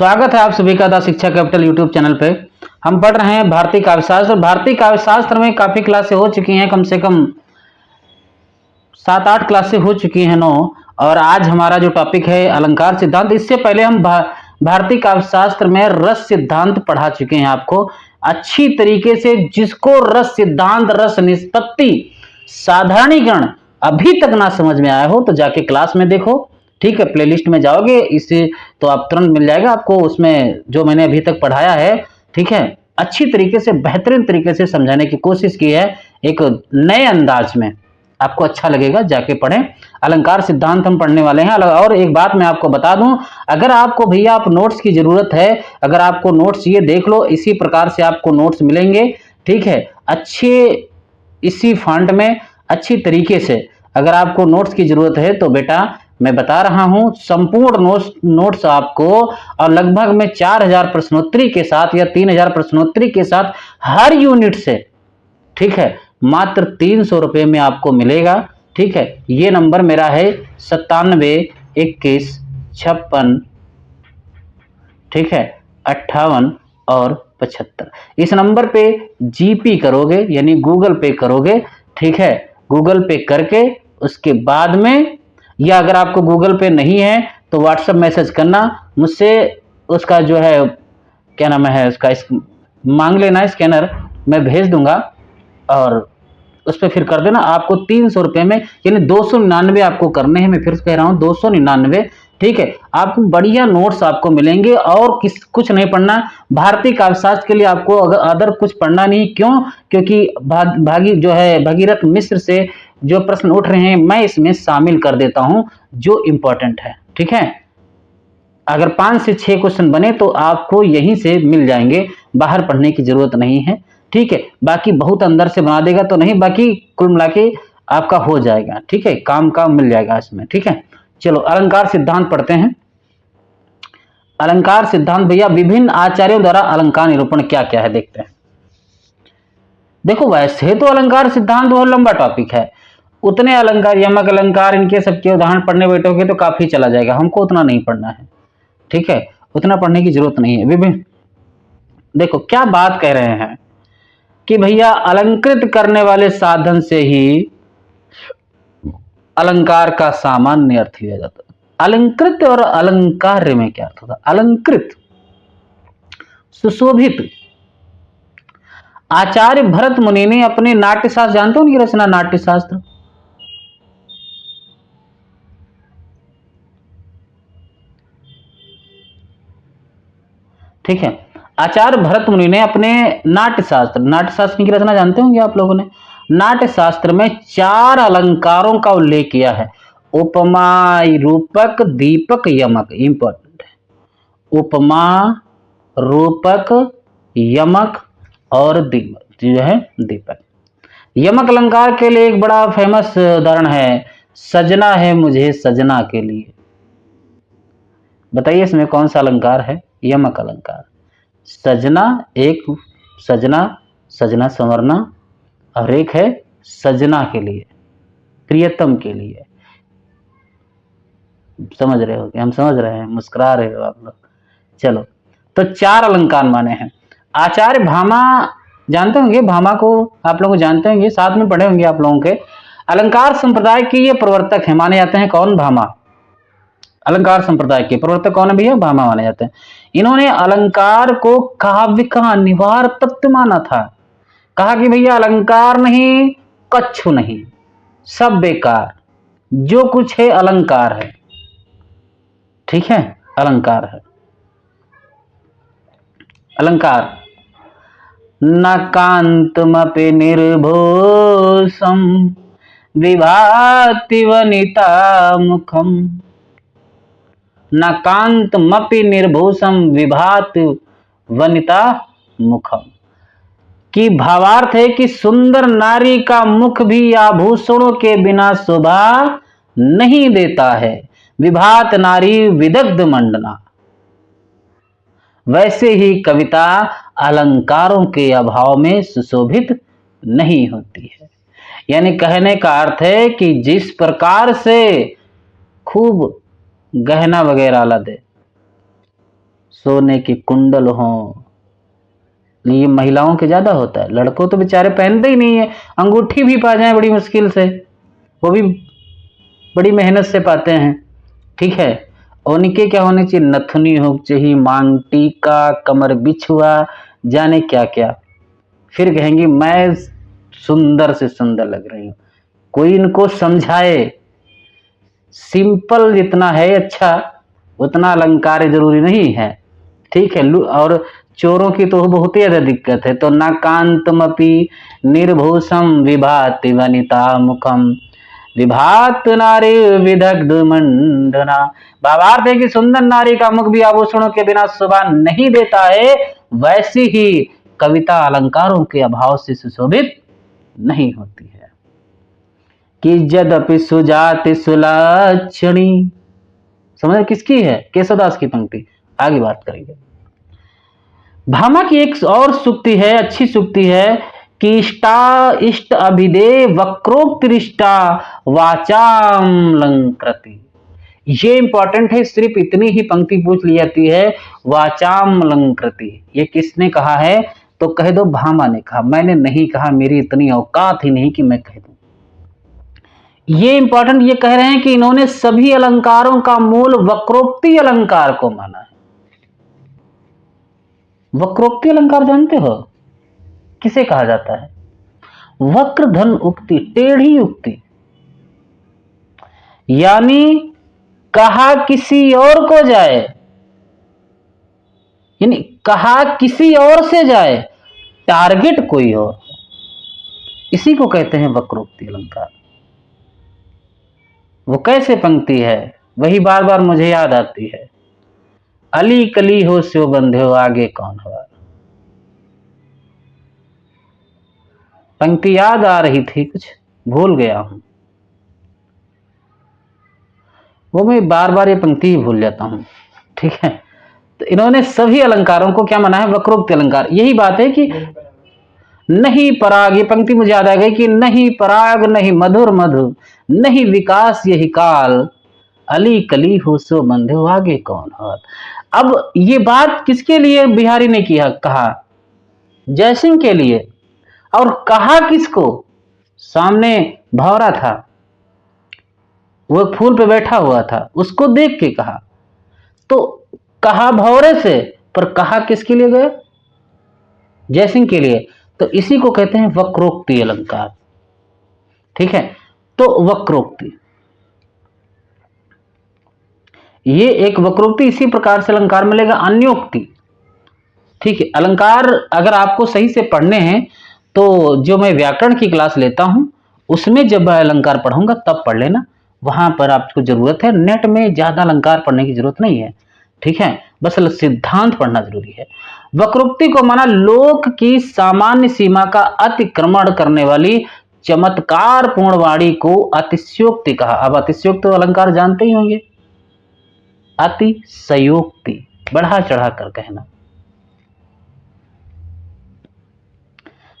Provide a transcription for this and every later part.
स्वागत है आप सभी का द शिक्षा कैपिटल यूट्यूब चैनल पे। हम पढ़ रहे हैं भारतीय काव्यशास्त्र। भारतीय काव्यशास्त्र में काफी क्लासें हो चुकी हैं, कम से कम 7-8 क्लासें हो चुकी हैं, 9। और आज हमारा जो टॉपिक है अलंकार सिद्धांत। इससे पहले हम भारतीय काव्यशास्त्र में रस सिद्धांत पढ़ा चुके हैं आपको अच्छी तरीके से। जिसको रस सिद्धांत, रस निष्पत्ति, साधारणीकरण अभी तक ना समझ में आया हो तो जाके क्लास में देखो, ठीक है। प्लेलिस्ट में जाओगे इसे तो आप तुरंत मिल जाएगा आपको, उसमें जो मैंने अभी तक पढ़ाया है, ठीक है। अच्छी तरीके से, बेहतरीन तरीके से समझाने की कोशिश की है, एक नए अंदाज में। आपको अच्छा लगेगा, जाके पढ़ें। अलंकार सिद्धांत हम पढ़ने वाले हैं। और एक बात मैं आपको बता दूं, अगर आपको भैया आप नोट्स की जरूरत है, अगर आपको नोट्स चाहिए, देख लो, इसी प्रकार से आपको नोट्स मिलेंगे, ठीक है। अच्छे इसी फॉन्ट में अच्छी तरीके से अगर आपको नोट्स की जरूरत है तो बेटा मैं बता रहा हूं, संपूर्ण नोट्स आपको, और लगभग में 4000 प्रश्नोत्तरी के साथ या 3000 प्रश्नोत्तरी के साथ हर यूनिट से, ठीक है, मात्र 300 रुपए में आपको मिलेगा, ठीक है। ये नंबर मेरा है 972156, ठीक है, 58 और 75। इस नंबर पे जीपी करोगे, यानी गूगल पे करोगे, ठीक है। गूगल पे करके उसके बाद में, या अगर आपको गूगल पे नहीं है तो व्हाट्सएप मैसेज करना मुझसे, उसका जो है क्या नाम है उसका, मांग लेना स्कैनर, मैं भेज दूंगा और उस पर फिर कर देना। आपको 300 रुपए में, यानी 299 आपको करने हैं। मैं फिर कह रहा हूँ 299, ठीक है। आपको बढ़िया नोट्स आपको मिलेंगे और कुछ नहीं पढ़ना। भारतीय काव्यशास्त्र के लिए आपको अगर अदर कुछ पढ़ना नहीं, क्यों? क्योंकि भागी जो है भगीरथ मिश्र से जो प्रश्न उठ रहे हैं मैं इसमें शामिल कर देता हूं जो इंपॉर्टेंट है, ठीक है। अगर 5 से 6 क्वेश्चन बने तो आपको यहीं से मिल जाएंगे, बाहर पढ़ने की जरूरत नहीं है, ठीक है। बाकी बहुत अंदर से बना देगा तो नहीं, बाकी कुल मिला के आपका हो जाएगा, ठीक है। काम मिल जाएगा इसमें, ठीक है। चलो अलंकार सिद्धांत पढ़ते हैं। अलंकार सिद्धांत भैया, विभिन्न आचार्यों द्वारा अलंकार निरूपण क्या क्या है देखते हैं। देखो वैसे तो अलंकार सिद्धांत बहुत लंबा टॉपिक है, उतने अलंकार, यमक अलंकार, इनके सबके उदाहरण पढ़ने बैठोगे तो काफी चला जाएगा, हमको उतना नहीं पढ़ना है, ठीक है। उतना पढ़ने की जरूरत नहीं है। विभिन्न, देखो क्या बात कह रहे हैं कि भैया अलंकृत करने वाले साधन से ही अलंकार का सामान्य अर्थ लिया जाता है। अलंकृत और अलंकार में क्या अर्थ होता है? अलंकृत सुशोभित। आचार्य भरत मुनि ने अपने नाट्यशास्त्र, जानते हो उनकी रचना नाट्यशास्त्र, ठीक है। आचार्य भरत मुनि ने अपने नाट्यशास्त्र की रचना जानते होंगे आप लोगों ने। नाट्यशास्त्र में 4 अलंकारों का उल्लेख किया है। उपमा, रूपक, दीपक, यमक। इंपॉर्टेंट है, उपमा, रूपक, यमक और दीपक, जो है दीपक। यमक अलंकार के लिए एक बड़ा फेमस उदाहरण है, सजना है मुझे सजना के लिए। बताइए इसमें कौन सा अलंकार है? यमक अलंकार। सजना, एक सजना, सजना संवरना, और एक है सजना के लिए, प्रियतम के लिए। समझ रहे हो कि हम समझ रहे हैं, मुस्कुरा रहे हो आप लोग। चलो, तो 4 अलंकार माने हैं। आचार्य भामा, जानते होंगे भामा को, आप लोग जानते होंगे, साथ में पढ़े होंगे आप लोगों के। अलंकार संप्रदाय के ये प्रवर्तक है, माने जाते हैं कौन? भामा। अलंकार संप्रदाय के प्रवर्तक कौन है भैया? भामा माने जाते हैं। इन्होंने अलंकार को काव्य का अनिवार्य तत्व माना था। कहा कि भैया अलंकार नहीं, कच्छु नहीं, सब बेकार, जो कुछ है अलंकार है, ठीक है। अलंकार है, अलंकार। न कांतमपि निर्भोषम विभाति वनिता मुखम। न कांतमपि निर्भूषम विभाति वनिता मुखम। की भावार्थ है कि सुंदर नारी का मुख भी आभूषणों के बिना शोभा नहीं देता है। विभात नारी विदग्ध मंडना। वैसे ही कविता अलंकारों के अभाव में सुशोभित नहीं होती है। यानी कहने का अर्थ है कि जिस प्रकार से खूब गहना वगैरह ला दे, सोने के कुंडल हों। ये महिलाओं के ज्यादा होता है, लड़कों तो बेचारे पहनते ही नहीं है। अंगूठी भी पा जाए बड़ी मुश्किल से, वो भी बड़ी मेहनत से पाते हैं। ठीक है, उनके क्या होने चाहिए, नथुनी हो चाहिए, मांग टीका, कमर बिछुआ, जाने क्या क्या। फिर कहेंगी मैं सुंदर से सुंदर लग रही हूं। कोई इनको समझाए। सिंपल जितना है अच्छा, उतना अलंकार जरूरी नहीं है। ठीक है, और चोरों की तो बहुत ही ज्यादा दिक्कत है। तो ना कांतमपि निर्भूषम विभाति वनिता मुखम विभात नारी विदग्ध मंडना। भावार्थ है कि सुंदर नारी का मुख भी आभूषणों के बिना शोभा नहीं देता है, वैसी ही कविता अलंकारों के अभाव से सुशोभित नहीं होती है। कि यद्यपि सुजाति सुलक्षणी, समझ किसकी है, केशवदास की पंक्ति, आगे बात करेंगे। भामा की एक और सूक्ति है, अच्छी सूक्ति है कि इष्टा इष्ट अभिदे वक्रोक्तिरिष्टा वाचाम लंकृति। ये इंपॉर्टेंट है, सिर्फ इतनी ही पंक्ति पूछ ली जाती है, वाचाम लंकृति। ये किसने कहा है, तो कह दो भामा ने कहा, मैंने नहीं कहा, मेरी इतनी औकात ही नहीं कि मैं कह दूं। ये इंपॉर्टेंट, ये कह रहे हैं कि इन्होंने सभी अलंकारों का मूल वक्रोक्ति अलंकार को माना है। वक्रोक्ति अलंकार जानते हो किसे कहा जाता है? वक्रधन उक्ति, टेढ़ी उक्ति, यानी कहा किसी और को जाए, यानी कहा किसी और से जाए, टारगेट कोई और, इसी को कहते हैं वक्रोक्ति अलंकार। वो कैसे पंक्ति है, वही बार बार मुझे याद आती है, अली कली हो स्यो बंधे हो आगे कौन हो। पंक्ति याद आ रही थी, कुछ भूल गया हूं, वो मैं बार बार ये पंक्ति ही भूल जाता हूं। ठीक है, तो इन्होंने सभी अलंकारों को क्या माना है, वक्रोक्ति अलंकार। यही बात है कि नहीं पराग, ये पंक्ति मुझे याद आ गई कि नहीं पराग नहीं मधुर मधु नहीं विकास यही काल, अली कली हो सो बंधे हो आगे कौन हो। अब ये बात किसके लिए बिहारी ने किया, कहा जयसिंह के लिए, और कहा किसको, सामने भौरा था, वो फूल पे बैठा हुआ था, उसको देख के कहा। तो कहा भौरे से, पर कहा किसके लिए गए, जयसिंह के लिए। तो इसी को कहते हैं वक्रोक्ति अलंकार। ठीक है, तो वक्रोक्ति, ये एक वक्रोक्ति, इसी प्रकार से अलंकार मिलेगा अन्योक्ति। ठीक है, अलंकार अगर आपको सही से पढ़ने हैं तो जो मैं व्याकरण की क्लास लेता हूं उसमें जब मैं अलंकार पढ़ूंगा तब पढ़ लेना, वहां पर आपको जरूरत है। नेट में ज्यादा अलंकार पढ़ने की जरूरत नहीं है। ठीक है, बस सिद्धांत पढ़ना जरूरी है। वक्रोक्ति को माना लोक की सामान्य सीमा का अतिक्रमण करने वाली चमत्कार पूर्ण वाणी को अतिशयोक्ति कहा। अब अतिशयोक्ति तो अलंकार जानते ही होंगे, अतिशयोक्ति, बढ़ा चढ़ा कर कहना।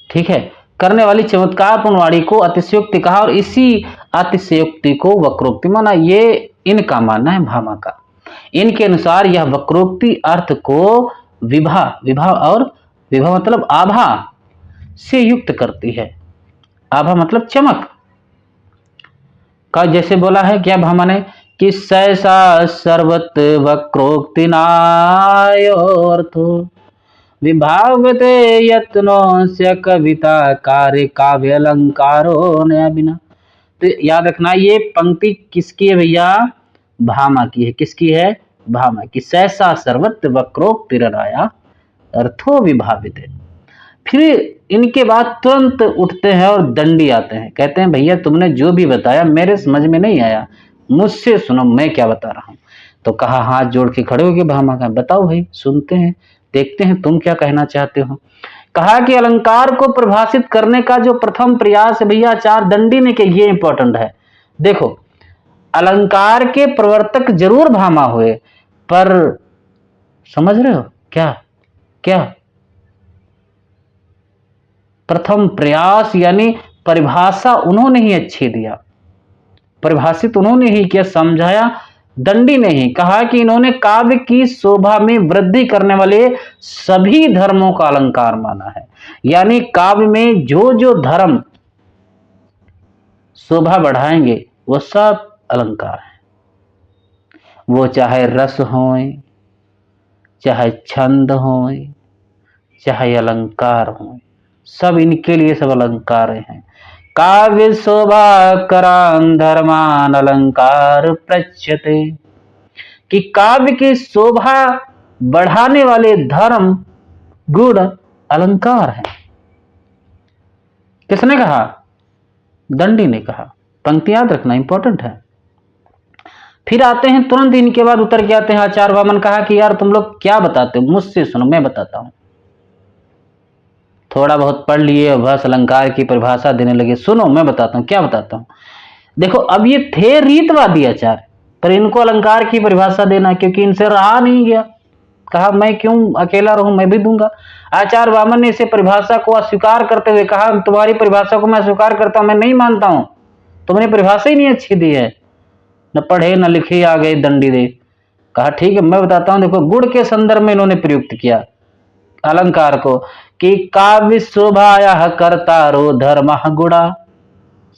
ठीक है, करने वाली चमत्कारपूर्ण वाणी को अतिशयोक्ति कहा, और इसी अतिशयोक्ति को वक्रोक्ति माना। ये इनका मानना है, भामा का। इनके अनुसार यह वक्रोक्ति अर्थ को विभा, विभा और विभा मतलब आभा से युक्त करती है। आभा मतलब चमक का, जैसे बोला है क्या भामा ने कि सहसा सर्वत वक्रोक्ति नायोर्थो विभावते यत्नो से कविता कार्य काव्य अलंकारो नया बिना। तो याद रखना ये पंक्ति किसकी है भैया, भामा की है। किसकी है, भामा की। सहसा सर्वत्र वक्रोक्तिरनाया अर्थो विभावित। फिर इनके बाद तुरंत उठते हैं और दंडी आते हैं, कहते हैं भैया तुमने जो भी बताया मेरे समझ में नहीं आया, मुझसे सुनो मैं क्या बता रहा हूं। तो कहा, हाथ जोड़ के खड़े हो गए भामा का, बताओ भाई, सुनते हैं, देखते हैं तुम क्या कहना चाहते हो। कहा कि अलंकार को परिभाषित करने का जो प्रथम प्रयास है भैया चार दंडी ने किया, ये इंपॉर्टेंट है। देखो, अलंकार के प्रवर्तक जरूर भामा हुए, पर समझ रहे हो क्या क्या, प्रथम प्रयास यानी परिभाषा उन्होंने ही अच्छी दिया, परिभाषित उन्होंने ही किया, समझाया दंडी ने ही कहा कि इन्होंने काव्य की शोभा में वृद्धि करने वाले सभी धर्मों का अलंकार माना है। यानी काव्य में जो जो धर्म शोभा बढ़ाएंगे वो सब अलंकार है। वो चाहे रस होए, चाहे छंद होए, चाहे अलंकार होए, सब इनके लिए सब अलंकार हैं। काव्य शोभा करान धर्मान अलंकार प्रच्यते, कि काव्य की शोभा बढ़ाने वाले धर्म गुण अलंकार है। किसने कहा? दंडी ने कहा। पंक्ति याद रखना इंपॉर्टेंट है। फिर आते हैं तुरंत इनके बाद उतर के आते हैं आचार्य वामन। कहा कि यार तुम लोग क्या बताते हो, मुझसे सुनो, मैं बताता हूं। थोड़ा बहुत पढ़ लिए, बस अलंकार की परिभाषा देने लगे। सुनो मैं बताता हूं, क्या बताता हूं। देखो अब ये थे रीतवादी आचार्य, पर इनको अलंकार की परिभाषा देना क्योंकि इनसे रहा नहीं गया। कहा मैं क्यों अकेला रहूं, मैं भी दूंगा। आचार्य वामन ने इसे परिभाषा को अस्वीकार करते हुए कहा तुम्हारी परिभाषा को मैं स्वीकार करता हूं, मैं नहीं मानता हूं, तुमने परिभाषा ही नहीं अच्छी दी है, न पढ़े न लिखे, आ गए दंडी दे। कहा ठीक है मैं बताता हूं। देखो गुण के संदर्भ में इन्होंने प्रयुक्त किया अलंकार को कि काव्य शोभाया कर्तारो धर्म गुणा।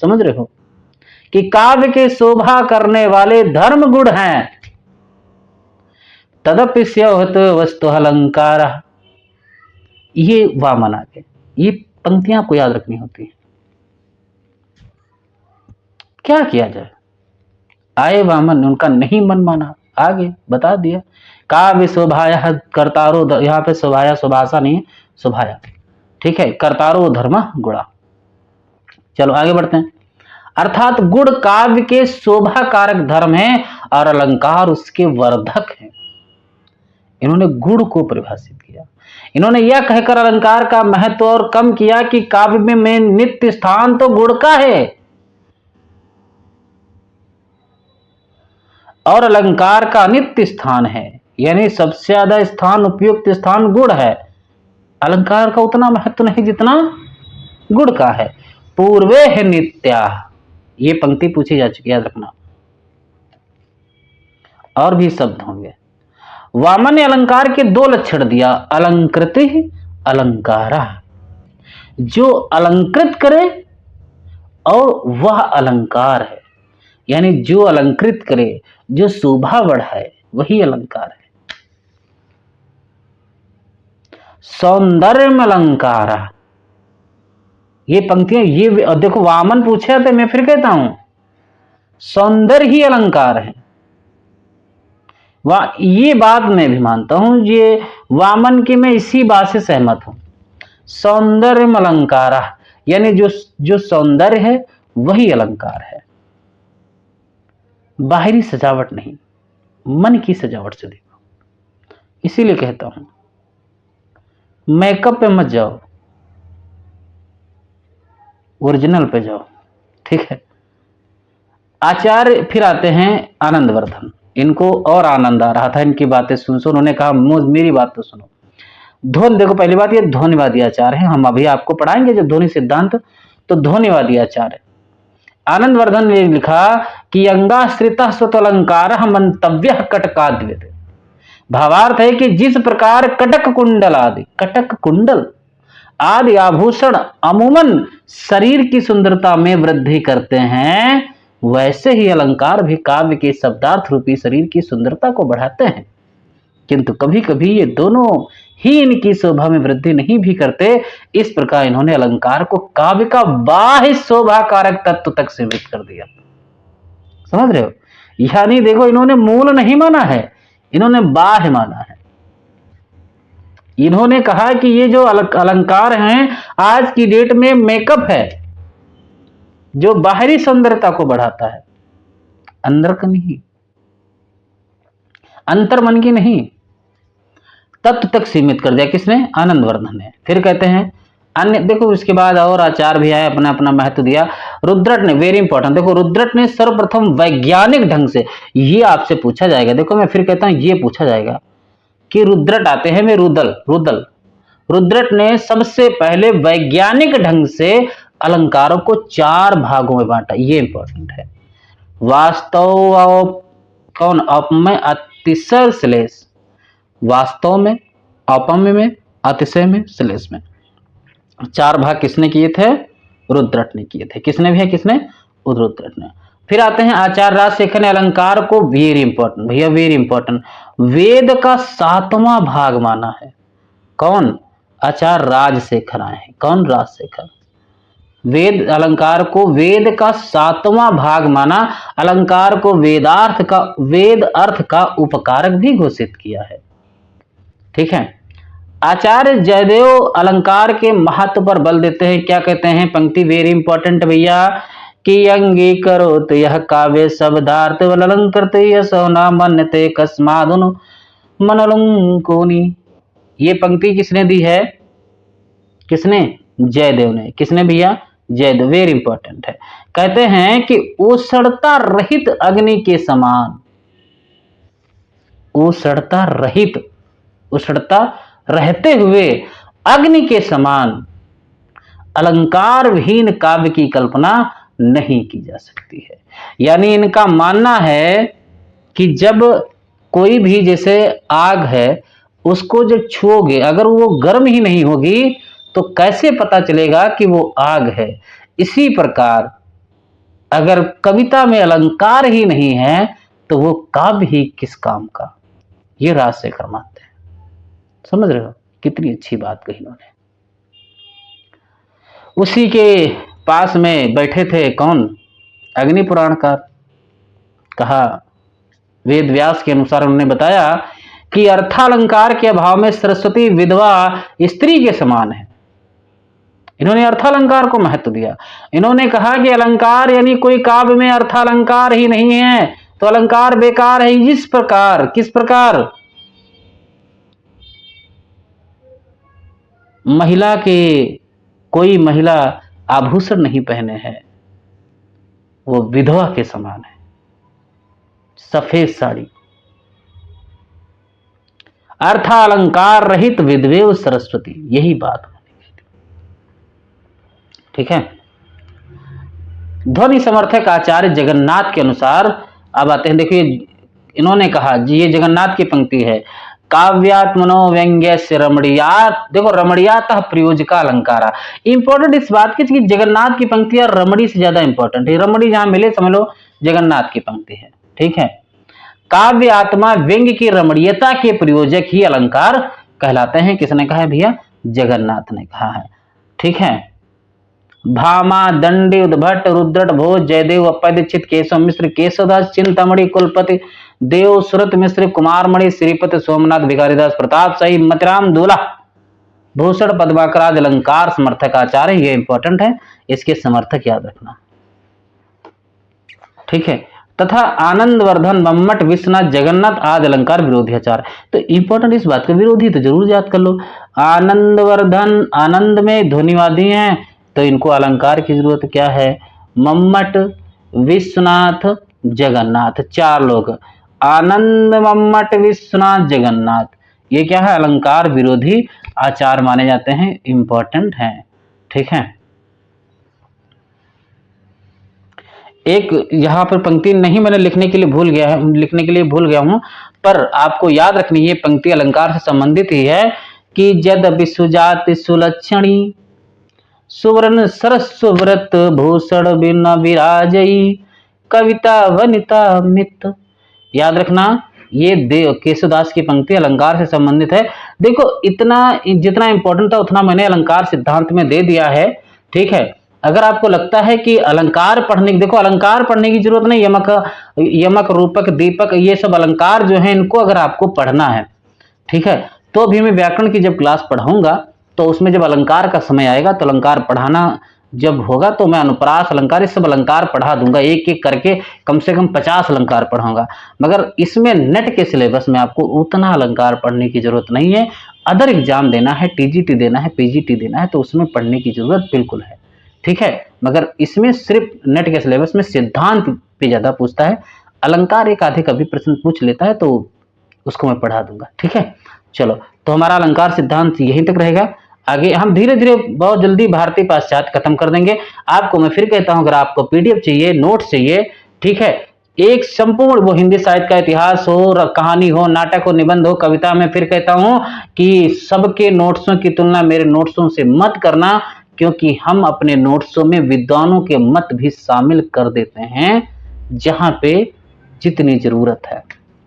समझ रहे हो कि काव्य के शोभा करने वाले धर्म गुण हैं। तदपि स्योहत वस्तु अलंकार। ये वामन आ गए। ये पंक्तियां आपको याद रखनी होती है। क्या किया जाए, आए वामन, उनका नहीं मन माना, आगे बता दिया काव्य शोभाया कर्तारो, यहां पे शोभाया शोभाषा नहीं है, शोभाया, ठीक है, कर्तारो धर्म गुणा। चलो आगे बढ़ते हैं। अर्थात गुण काव्य के शोभा कारक धर्म है और अलंकार उसके वर्धक है। इन्होंने गुण को परिभाषित किया। इन्होंने यह कहकर अलंकार का महत्व और कम किया कि काव्य में नित्य स्थान तो गुण का है और अलंकार का नित्य स्थान है। यानी सबसे ज्यादा स्थान, उपयुक्त स्थान गुण है। अलंकार का उतना महत्व नहीं जितना गुण का है। पूर्वे है नित्या, ये पंक्ति पूछी जा चुकी है, याद रखना। और भी शब्द होंगे। वामन ने अलंकार के दो लक्षण दिया, अलंकृति अलंकारा, जो अलंकृत करे और वह अलंकार है। यानी जो अलंकृत करे, जो शोभा बढ़ाए, वही अलंकार है। सौंदर्य अलंकारा, ये पंक्तियां, ये देखो वामन पूछे थे, मैं फिर कहता हूं सौंदर्य ही अलंकार है। ये बात मैं भी मानता हूं, ये वामन की मैं इसी बात से सहमत हूं। सौंदर्य अलंकारा, यानी जो सौंदर्य है वही अलंकार है, बाहरी सजावट नहीं, मन की सजावट से देखो। इसीलिए कहता हूं मेकअप पे मत जाओ, ओरिजिनल पे जाओ, ठीक है। आचार्य फिर आते हैं आनंदवर्धन। इनको और आनंद आ रहा था इनकी बातें सुन सुन। उन्होंने कहा मेरी बात तो सुनो। ध्वनि, देखो पहली बात ये ध्वनिवादी आचार्य है। हम अभी आपको पढ़ाएंगे जब ध्वनि सिद्धांत, तो ध्वनिवादी आचार्य आनंदवर्धन ने लिखा कि अंगाश्रित स्वतलंकार मंतव्य कटकाद्वित। भावार्थ है कि जिस प्रकार कटक कुंडल आदि आभूषण अमूमन शरीर की सुंदरता में वृद्धि करते हैं, वैसे ही अलंकार भी काव्य के शब्दार्थ रूपी शरीर की सुंदरता को बढ़ाते हैं। किंतु कभी कभी ये दोनों ही इनकी शोभा में वृद्धि नहीं भी करते। इस प्रकार इन्होंने अलंकार को काव्य का बाह्य शोभा कारक तत्व तक सीमित कर दिया। समझ रहे हो? यानी देखो इन्होंने मूल नहीं माना है, इन्होंने बाह्य माना है। इन्होंने कहा कि ये जो अलंकार हैं आज की डेट में मेकअप है, जो बाहरी सुंदरता को बढ़ाता है, अंदर का नहीं, अंतर मन की नहीं, तत्व तक सीमित कर दिया। किसने? आनंदवर्धन ने। फिर कहते हैं अन्य, देखो इसके बाद और आचार भी आए, अपना अपना महत्व दिया। रुद्रट ने, वेरी इंपॉर्टेंट, देखो रुद्रट ने सर्वप्रथम वैज्ञानिक ढंग से, ये आपसे पूछा जाएगा, देखो मैं फिर कहता हूं ये पूछा जाएगा कि रुद्रट आते हैं, मैं रुदल रुद्रट ने सबसे पहले वैज्ञानिक ढंग से अलंकारों को 4 भागों में बांटा। ये इंपॉर्टेंट है। वास्तव कौन? औपम्य, अतिशय, श्लेष। वास्तव में, औपम्य में, अतिशय में, श्लेष में। 4 भाग किसने किए थे? रुद्रट ने किए थे। किसने भैया? किसने? रुद्रट ने। फिर आते हैं आचार्य राजशेखर ने अलंकार को वेरी इंपॉर्टेंट भैया, वेरी इंपॉर्टेंट, वेद का 7वां भाग माना है। कौन? आचार्य राजशेखर आए हैं। कौन? राजशेखर। वेद अलंकार को वेद का 7वां भाग माना, अलंकार को वेद अर्थ का उपकारक भी घोषित किया है। ठीक है। आचार्य जयदेव अलंकार के महत्व पर बल देते हैं। क्या कहते हैं? पंक्ति वेरी इंपॉर्टेंट भैया, कि अंगीकरोत यह काव्य शब्दार्थ वलंकृत यशोना मन्यते कस्मादुन मनलंकोनी। ये पंक्ति किसने दी है? किसने? जयदेव ने। किसने भैया? जयदेव। वेरी इंपॉर्टेंट है। कहते हैं कि उषड़ता रहित अग्नि के समान, उषड़ता रहित, उषड़ता रहते हुए अग्नि के समान अलंकार विहीन काव्य की कल्पना नहीं की जा सकती है। यानी इनका मानना है कि जब कोई भी, जैसे आग है, उसको जब छुओगे अगर वो गर्म ही नहीं होगी तो कैसे पता चलेगा कि वो आग है। इसी प्रकार अगर कविता में अलंकार ही नहीं है तो वो काव्य ही किस काम का, ये राजशेखर मानते हैं। समझ रहे हो कितनी अच्छी बात कही उन्होंने। उसी के पास में बैठे थे कौन? अग्नि पुराणकार। कहा, वेद व्यास के अनुसार उन्होंने बताया कि अर्थालंकार के अभाव में सरस्वती विधवा स्त्री के समान है। इन्होंने अर्थालंकार को महत्व दिया। इन्होंने कहा कि अलंकार यानी कोई काव्य में अर्थालंकार ही नहीं है तो अलंकार बेकार है। इस प्रकार, किस प्रकार? महिला के, कोई महिला आभूषण नहीं पहने हैं, वो विधवा के समान है, सफेद साड़ी। अर्थालंकार रहित विधवेव सरस्वती, यही बात। ठीक है। ध्वनि समर्थक आचार्य जगन्नाथ के अनुसार अब आते हैं। देखिए इन्होंने कहा जी, ये जगन्नाथ की पंक्ति है, काव्यात्मनो व्यंग्य से रमणीयात। देखो रमणीयातः प्रयोजका अलंकारा। इंपॉर्टेंट इस बात की कि जगन्नाथ की पंक्ति और रमणी से ज्यादा इंपॉर्टेंट है। रमणी जहां मिले समझ लो जगन्नाथ की पंक्ति है। ठीक है। काव्य आत्मा व्यंग्य की रमणीयता के प्रयोजक ही अलंकार कहलाते हैं। किसने कहा है भैया? जगन्नाथ ने कहा है। ठीक है। भामा, दंडी, उद्भट, रुद्रट, भोज, जयदेव, अप्पय दीक्षित, केशव मिश्र, केशवदास, चिंतामणि, कुलपति देव, सुरत मिश्र, कुमारमणि, श्रीपति, सोमनाथ, भिखारीदास, प्रताप शाही, मतिराम दूल्हा, भूषण, पद्माकराज अलंकार समर्थक आचार्य। ये इंपॉर्टेंट है, इसके समर्थक याद रखना। ठीक है। तथा आनंद वर्धन, मम्मट, विश्वनाथ, जगन्नाथ आदि अलंकार विरोधी आचार्य। तो इंपॉर्टेंट इस बात का, विरोधी तो जरूर याद कर लो। आनंद वर्धन, आनंद में ध्वनिवादी हैं तो इनको अलंकार की जरूरत क्या है? मम्मट, विश्वनाथ, जगन्नाथ, 4 लोग। आनंद, मम्मट, विश्वनाथ, जगन्नाथ, ये क्या है? अलंकार विरोधी आचार माने जाते हैं, इंपॉर्टेंट हैं। ठीक है। एक यहां पर पंक्ति नहीं मैंने लिखने के लिए भूल गया हूं, पर आपको याद रखनी है पंक्ति अलंकार से संबंधित ही है कि जद विसुजाति सुलक्षणी सुवर्ण सरस्वव्रत भूषण बिन विराजई कविता वनिता मित। याद रखना ये देव केशवदास की पंक्ति अलंकार से संबंधित है। देखो इतना जितना इंपॉर्टेंट था उतना मैंने अलंकार सिद्धांत में दे दिया है। ठीक है। अगर आपको लगता है कि अलंकार पढ़ने, देखो अलंकार पढ़ने की जरूरत नहीं, यमक, रूपक, दीपक, ये सब अलंकार जो है इनको अगर आपको पढ़ना है, ठीक है, तो भी मैं व्याकरण की जब क्लास पढ़ाऊंगा तो उसमें जब अलंकार का समय आएगा तो अलंकार पढ़ाना जब होगा तो मैं अनुप्रास अलंकार, ये सब अलंकार पढ़ा दूंगा, एक एक करके कम से कम 50 अलंकार पढ़ाऊंगा। मगर इसमें नेट के सिलेबस में आपको उतना अलंकार पढ़ने की जरूरत नहीं है। अदर एग्जाम देना है, टीजीटी देना है, पीजीटी देना है, तो उसमें पढ़ने की जरूरत बिल्कुल है। ठीक है। मगर इसमें सिर्फ नेट के सिलेबस में सिद्धांत पे ज्यादा पूछता है, अलंकार एक आधे कभी प्रश्न पूछ लेता है तो उसको मैं पढ़ा दूंगा। ठीक है। चलो, तो हमारा अलंकार सिद्धांत यहीं तक रहेगा। आगे हम धीरे धीरे बहुत जल्दी भारतीय पाश्चात्य खत्म कर देंगे। आपको मैं फिर कहता हूं, अगर आपको पीडीएफ चाहिए, नोट्स चाहिए, ठीक है, एक संपूर्ण, वो हिंदी साहित्य का इतिहास हो, कहानी हो, नाटक हो, निबंध हो, कविता, मैं फिर कहता हूं कि सबके नोट्सों की तुलना मेरे नोट्सों से मत करना, क्योंकि हम अपने नोट्सों में विद्वानों के मत भी शामिल कर देते हैं जहां पे जितनी जरूरत है।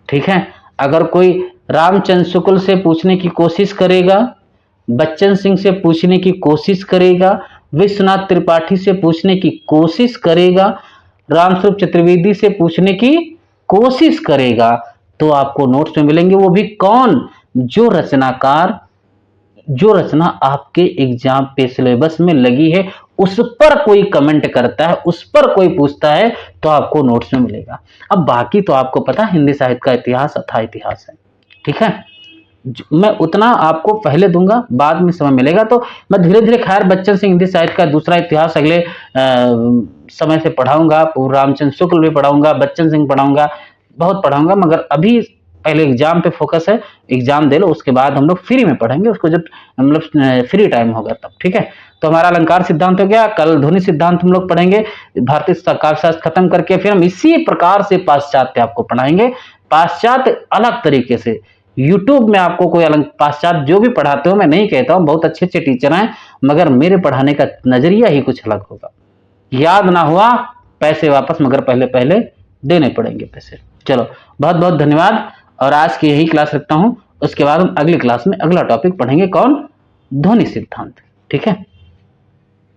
ठीक है, अगर कोई रामचंद्र शुक्ल से पूछने की कोशिश करेगा, बच्चन सिंह से पूछने की कोशिश करेगा, विश्वनाथ त्रिपाठी से पूछने की कोशिश करेगा, रामस्वरूप चतुर्वेदी से पूछने की कोशिश करेगा, तो आपको नोट्स में मिलेंगे। वो भी कौन? जो रचनाकार, जो रचना आपके एग्जाम पे सिलेबस में लगी है, उस पर कोई कमेंट करता है, उस पर कोई पूछता है, तो आपको नोट्स में मिलेगा। अब बाकी तो आपको पता है, हिंदी साहित्य का इतिहास अथाह इतिहास है। ठीक है, मैं उतना आपको पहले दूंगा, बाद में समय मिलेगा तो मैं धीरे धीरे खैर बच्चन सिंह हिंदी साहित्य का दूसरा इतिहास अगले समय से पढ़ाऊंगा। रामचंद्र शुक्ल भी पढ़ाऊंगा, बच्चन सिंह पढ़ाऊंगा, बहुत पढ़ाऊंगा, मगर अभी पहले एग्जाम पे फोकस है। एग्जाम दे लो, उसके बाद हम लोग फ्री में पढ़ेंगे उसको, जब मतलब फ्री टाइम होगा तब। ठीक है, तो हमारा अलंकार सिद्धांत हो गया, कल ध्वनि सिद्धांत हम लोग पढ़ेंगे। भारतीय काव्यशास्त्र खत्म करके फिर हम इसी प्रकार से पाश्चात्य आपको पढ़ाएंगे। पाश्चात्य अलग तरीके से यूट्यूब में आपको कोई अलग पाश्चात्य जो भी पढ़ाते हो, मैं नहीं कहता हूं, बहुत अच्छे अच्छे टीचर हैं, मगर मेरे पढ़ाने का नजरिया ही कुछ अलग होगा। याद ना हुआ, पैसे वापस, मगर पहले पहले देने पड़ेंगे पैसे। चलो, बहुत बहुत धन्यवाद, और आज की यही क्लास रखता हूं। उसके बाद हम अगली क्लास में अगला टॉपिक पढ़ेंगे, कौन? ध्वनि सिद्धांत। ठीक है।